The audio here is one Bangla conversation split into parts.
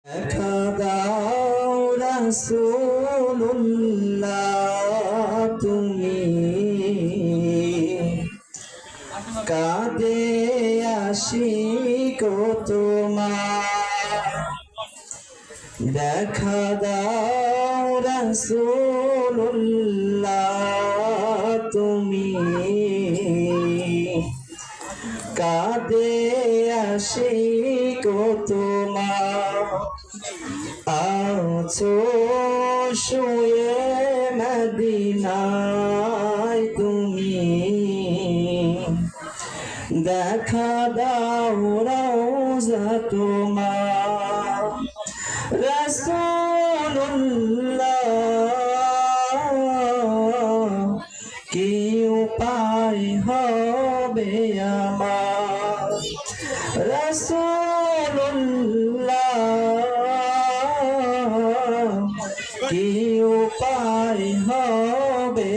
দেখা দাও রাসূলুল্লাহ তুমি কাঁদে আশিক তোমার। দেখা দাও রাসূলুল্লাহ তুমি কাঁদে আশিক তোমার। আছো শুয়ে মদিনায় তুমি দেখা দাও রওজা তোমার। রাসূলুল্লাহ কি উপায় হবে আমার। রাসূলুল্লাহ কি উপায় হবে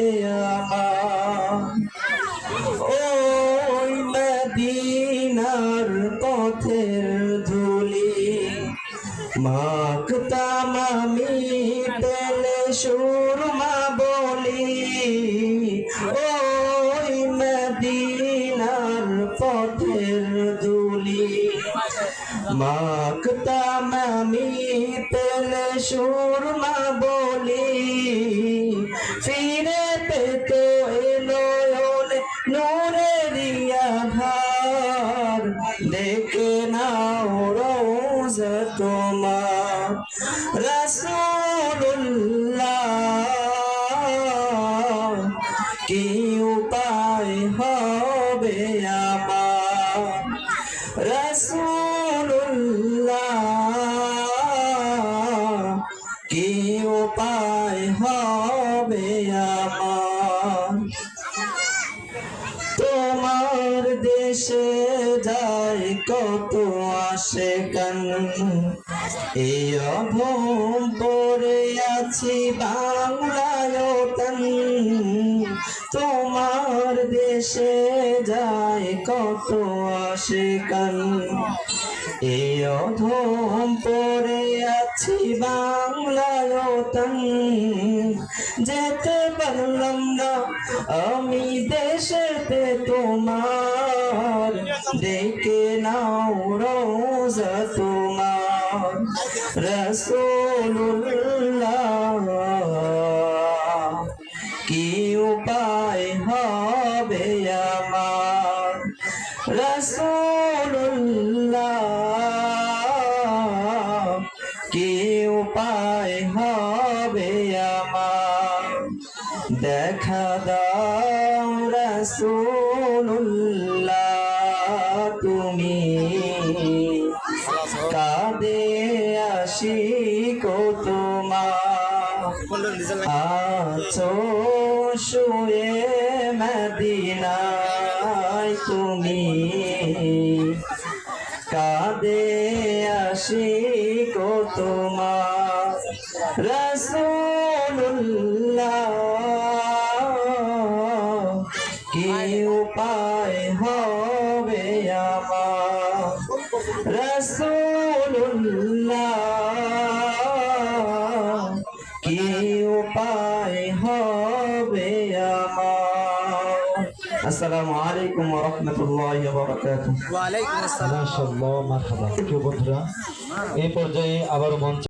আমার। ওই মদিনার পথের ধুলি মাখতাম আমি পেলে সুরমা বলি। ওই মদিনার পথের ধুলি মাখতাম আমি পেলে সুরমা বলি। ফিরে পেতো এলো নূরের আধার দেখে নাও রওজা তোমার। রাসূলুল্লাহ কি উপায় হবে আমার। রাসূলুল্লাহ কি উপায় হবে আমার। তোমার দেশে যায় কত আশিকান এই অধম পড়ে আছি বাংলায় তন। তোমার দেশে যায় কত আশিকান এই অধম পড়ে আছি বাংলায় তন। যেতে পারলাম না আমি দেশেতে তোমার দেখে নাও রওজা তোমার। রাসূলুল্লাহ কি উপায় হবে আমার। রাসূলুল্লাহ কি উপায় হবে আমার। দেখা দাও রাসূলুল্লাহ তুমি কাঁদে আশিক তোমার। আছো শুয়ে মদিনায় তুমি কাঁদে আশিক তোমার। রাসূলুল্লাহ কি উপায় হবে আমার। রাসূলুল্লাহ কি উপায় হবে আমার। আসসালামু আলাইকুম ওয়া রাহমাতুল্লাহি ওয়া বারাকাতুহু। ওয়া আলাইকুম আসসালাম। মাশাআল্লাহ, মারহাবা। বন্ধুরা, এই পর্যায়ে আবারও মঞ্চ